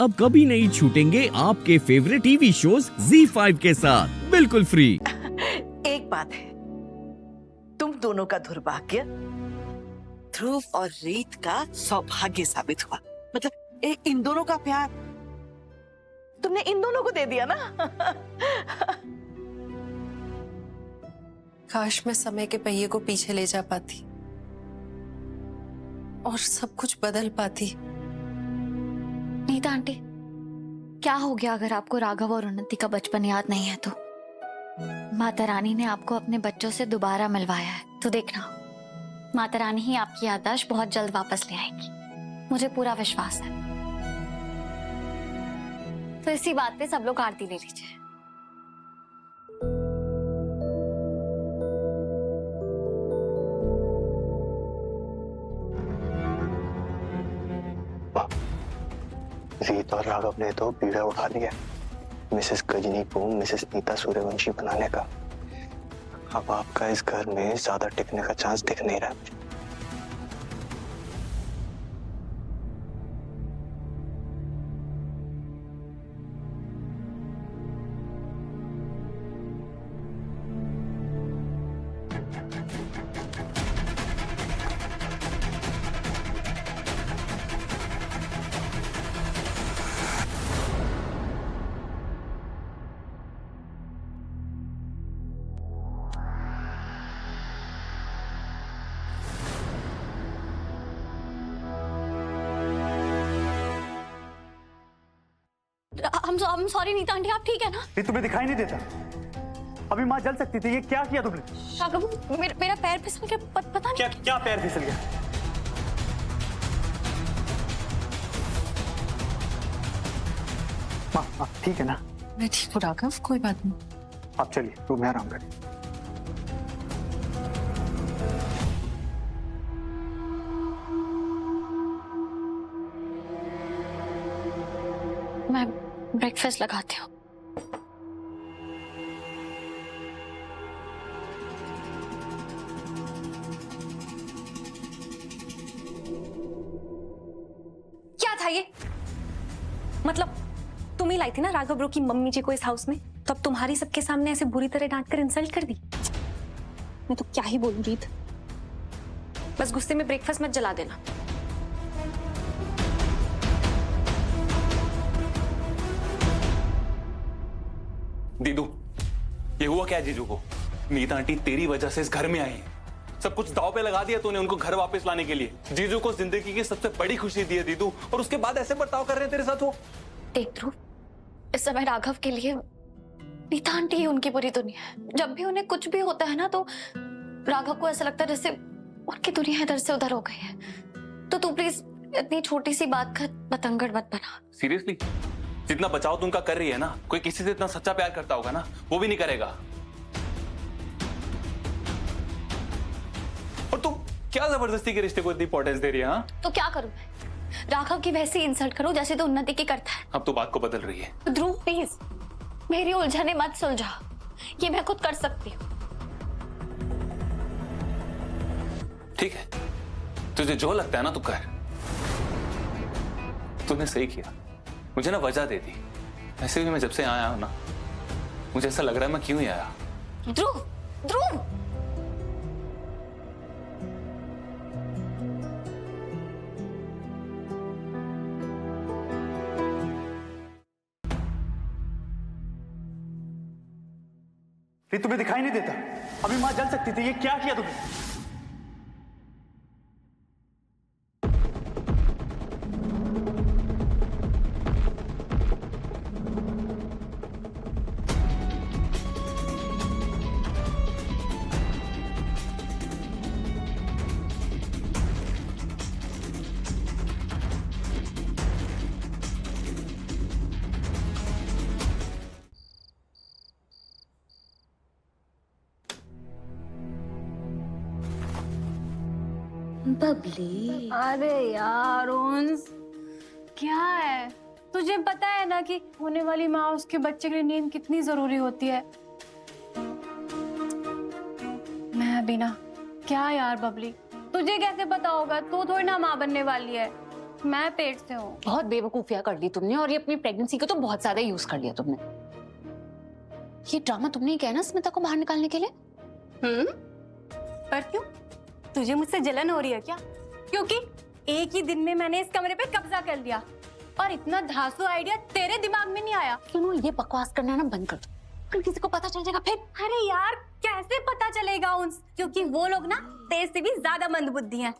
अब कभी नहीं छूटेंगे आपके फेवरेट टीवी शोज ZEE5 के साथ बिल्कुल फ्री। एक बात है, तुम दोनों का दुर्भाग्य ध्रुव और रीत का सौभाग्य साबित हुआ। मतलब इन दोनों का प्यार तुमने इन दोनों को दे दिया ना। काश मैं समय के पहिए को पीछे ले जा पाती और सब कुछ बदल पाती। नीता आंटी, क्या हो गया अगर आपको राघव और उन्नति का बचपन याद नहीं है तो? माता रानी ने आपको अपने बच्चों से दोबारा मिलवाया है, तो देखना माता रानी ही आपकी याददाश्त बहुत जल्द वापस ले आएगी, मुझे पूरा विश्वास है। तो इसी बात पे सब लोग आरती ले लीजिए। रीत और राघव ने तो बीड़ा उठा लिया मिसेस गजनी को मिसेस नीता सूर्यवंशी बनाने का। अब आपका इस घर में ज्यादा टिकने का चांस दिख नहीं रहा मुझे। I'm sorry नीता आंटी, आप ठीक है ना? ये तुम्हें दिखाई नहीं देता? अभी माँ जल सकती थी। ये क्या किया तुमने? राघव, मेरा पैर फिसल गया, पता नहीं क्या पैर फिसल गया? माँ ठीक है ना? मैं ठीक हूँ राघव, कोई बात नहीं। आप चलिए रूम में आराम करें। मैं ब्रेकफास्ट लगाती हूँ। क्या था ये? मतलब तुम ही लाई थी ना राघव ब्रो की मम्मी जी को इस हाउस में, तो अब तुम्हारी सबके सामने ऐसे बुरी तरह डांट कर इंसल्ट कर दी। मैं तो क्या ही बोलूं रीत, बस गुस्से में ब्रेकफास्ट मत जला देना। दीदू, ये हुआ क्या जीजू को? नीता आंटी तेरी वजह से इस घर में आई है। सब कुछ दांव पे लगा दिया तूने उनको घर वापस लाने के लिए। जीजू को जिंदगी की सबसे बड़ी खुशी दी है दीदू, और उसके बाद ऐसे बर्ताव कर रहे हैं तेरे साथ वो। देख ध्रुव, इस समय राघव के लिए नीता आंटी ही उनकी पूरी दुनिया है। जब भी उन्हें कुछ भी होता है ना, तो राघव को ऐसा लगता है जैसे उनकी दुनिया इधर से उधर हो गई है। तो तू प्लीज इतनी छोटी सी बात का बतंगड़ मत बना। सीरियसली, जितना बचाव तू उनका कर रही है ना, कोई किसी से इतना सच्चा प्यार करता होगा ना, वो भी नहीं करेगा। और तू क्या जबरदस्ती के रिश्ते को इतनी इंपॉर्टेंस दे रही है? हाँ, तो क्या करूं मैं? राघव की वैसी इंसल्ट करूं जैसे तो उन्नति की करता है। अब तो बात को बदल रही है। ध्रुव प्लीज मेरी उलझने मत सुलझा, ये मैं खुद कर सकती हूँ। ठीक है, तुझे जो लगता है ना तू कर। तूने सही किया, मुझे ना वजह दे दी। ऐसे भी मैं जब से आया हूं ना, मुझे ऐसा लग रहा है मैं क्यों ही आया। ध्रुव, ध्रुव, ये तुम्हें दिखाई नहीं देता? अभी माँ जल सकती थी। ये क्या किया तुमने? बबली, अरे यार उन्स, क्या है? तुझे पता है ना कि होने वाली माँ उसके बच्चे के लिए नींद कितनी जरूरी होती है। मैं अभी ना, क्या यार बबली, तुझे कैसे पता होगा? तू थोड़ी ना माँ बनने वाली है। मैं पेट से हूँ। बहुत बेवकूफियां कर ली तुमने, और ये अपनी प्रेगनेंसी को तो बहुत ज्यादा यूज कर लिया तुमने। ये ड्रामा तुमने ही किया ना स्मिता को बाहर निकालने के लिए? पर क्यों? तुझे मुझसे जलन हो रही है क्या? क्योंकि एक ही दिन में मैंने इस कमरे पे कब्जा कर लिया, और इतना धांसू आइडिया तेरे दिमाग में नहीं आया। क्यों ये बकवास करना ना बंद कर दो, फिर किसी को पता चल जाएगा फिर। अरे यार कैसे पता चलेगा उन, क्योंकि वो लोग ना तेज से भी ज्यादा मंदबुद्धि हैं,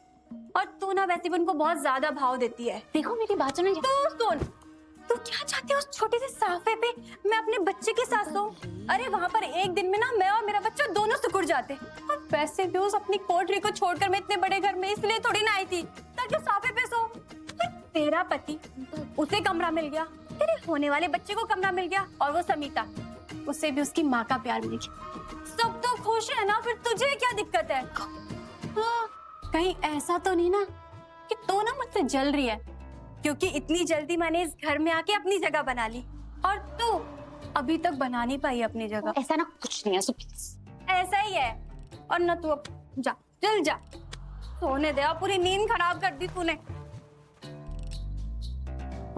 और तू ना वैसे भी उनको बहुत ज्यादा भाव देती है। देखो मेरी बात सुनो। तू सुन, तू क्या चाहती है उस छोटे से साफे पे मैं अपने बच्चे के साथ सोऊं? अरे वहाँ पर एक दिन में ना मैं और मेरा बच्चा दोनों सिकुड़ जाते। और वैसे भी उस अपनी कोठरी को छोड़कर मैं इतने बड़े घर में इसलिए थोड़ी ना आई थी ताकि साफे पे सो। तेरा पति, उसे कमरा मिल गया, तेरे होने वाले बच्चे को कमरा मिल गया, और वो समीता, उससे भी उसकी माँ का प्यार मिल गया। सब तो खुश है ना, फिर तुझे क्या दिक्कत है? हाँ, कहीं ऐसा तो नहीं ना कि तू ना मुझसे जल रही है क्योंकि इतनी जल्दी मैंने इस घर में आके अपनी जगह बना ली, और तू अभी तक बना नहीं पाई अपनी जगह। ऐसा ना कुछ नहीं है, ऐसा ही है। और ना तू अब जा, चल जा, सोने दे, पूरी नींद खराब कर दी तूने।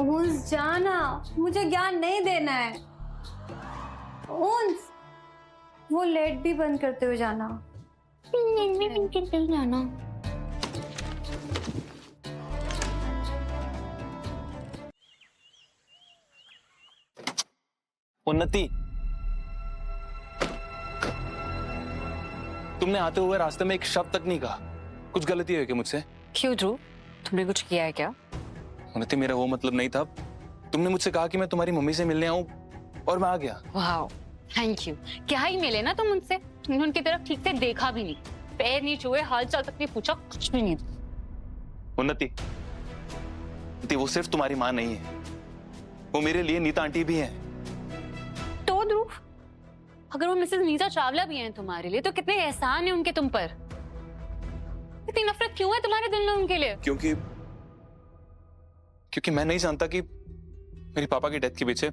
उन्स जाना, मुझे ज्ञान नहीं देना है। उन्स, वो लेट भी बंद करते हुए जाना। जाना। उन्नति, तुमने आते हुए रास्ते में एक शब्द तक नहीं कहा। कुछ गलती हुई क्या मुझसे? क्यों ध्रुव, तुमने कुछ किया है क्या? उन्नति, मेरा वो मतलब नहीं था। तुमने मुझसे कहा कि मैं तुम्हारी मम्मी से मिलने आऊं, और मैं आ गया। वाह, थैंक यू। क्या ही मिले ना तुम उनसे, तुमने उनकी तरफ ठीक से देखा भी नहीं, पैर नहीं छुए, हाल चाल तक नहीं पूछा, कुछ भी नहीं। उन्नति, वो सिर्फ तुम्हारी माँ नहीं है, वो मेरे लिए नीता आंटी भी हैं। तो ध्रुव, अगर वो मिसेस नीता चावला भी हैं तुम्हारे लिए, तो कितने एहसान है उनके तुम पर। इतनी नफरत क्यों है तुम्हारे दिल में उनके लिए? क्योंकि मैं नहीं जानता कि मेरे पापा की डेथ के पीछे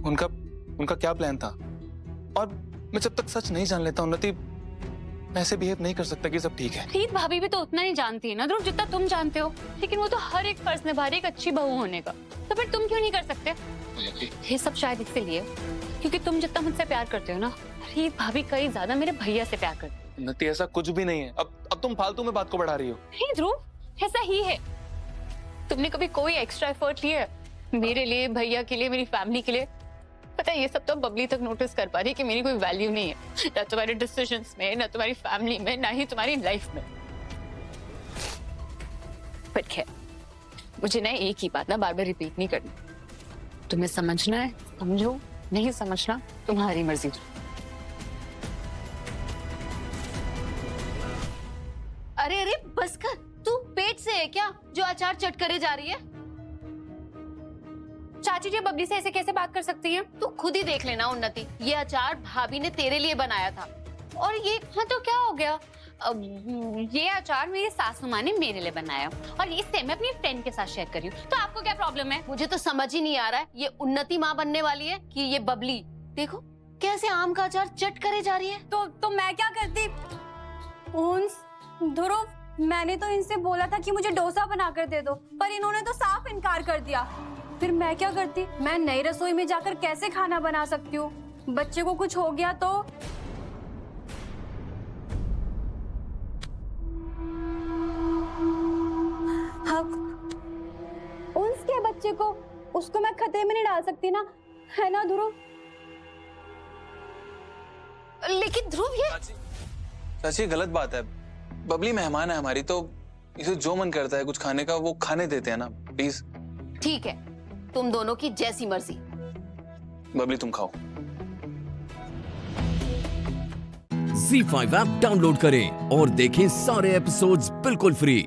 उनका क्या प्लान था, और मैं जब तक सच नहीं जान लेता उन्नति, मैं ऐसे बिहेव नहीं कर सकता कि सब ठीक है। रीत भाभी भी तो उतना ही जानती है ना ध्रुव जितना तुम जानते हो, लेकिन वो तो हर एक फर्ज निभा रही है एक अच्छी बहू होने का, तो फिर तुम क्यों नहीं कर सकते? ये सब शायद इसलिए क्योंकि तुम जितना मुझसे प्यार करते हो ना, रीत भाभी कई ज्यादा मेरे भैया से प्यार करती है। उन्नति, ऐसा कुछ भी नहीं है। अब तुम फालतू में बात को बढ़ा रही हो। नहीं ध्रुव, ऐसा ही है। तुमने कभी कोई एक्स्ट्रा एफर्ट लिया है मेरे लिए, भैया के लिए, मेरी फैमिली के लिए? पता है ये सब तो बबली तक नोटिस कर पा रही है कि मेरी कोई वैल्यू नहीं है, ना तुम्हारे डिसीजंस में, ना तुम्हारी फैमिली में, ना ही तुम्हारी लाइफ में। पर खैर, मुझे ना एक ही बात ना बार बार रिपीट नहीं करनी। तुम्हें समझना है समझो, नहीं समझना तुम्हारी मर्जी। अरे अरे बस कर, तू पेट से है क्या जो अचार चट करे जा रही है? चाची जी बबली से ऐसे कैसे बात कर सकती हैं? तू खुद ही देख लेना उन्नति, ये अचार भाभी ने तेरे लिए बनाया था। और ये हाँ तो क्या हो गया? ये अचार मेरी सासू माँ ने मेरे लिए बनाया, और इससे मैं अपनी फ्रेंड के साथ शेयर कर रही हूँ, तो आपको क्या प्रॉब्लम है? मुझे तो समझ ही नहीं आ रहा है, ये उन्नति माँ बनने वाली है कि ये बबली? देखो कैसे आम का अचार चट करे जा रही है। तो मैं क्या करती? ध्रुव, मैंने तो इनसे बोला था कि मुझे डोसा बना कर दे दो, पर इन्होंने तो साफ इनकार कर दिया। फिर मैं क्या करती? मैं नई रसोई में जाकर कैसे खाना बना सकती हूँ? बच्चे को कुछ हो गया तो? हाँ, उसके बच्चे को, उसको मैं खतरे में नहीं डाल सकती ना, है ना ध्रुव? लेकिन ध्रुव ये चाची गलत बात है। बबली मेहमान है हमारी, तो इसे जो मन करता है कुछ खाने का वो खाने देते हैं ना, प्लीज। ठीक है, तुम दोनों की जैसी मर्जी। बबली तुम खाओ। Z5 ऐप डाउनलोड करें और देखें सारे एपिसोड्स बिल्कुल फ्री।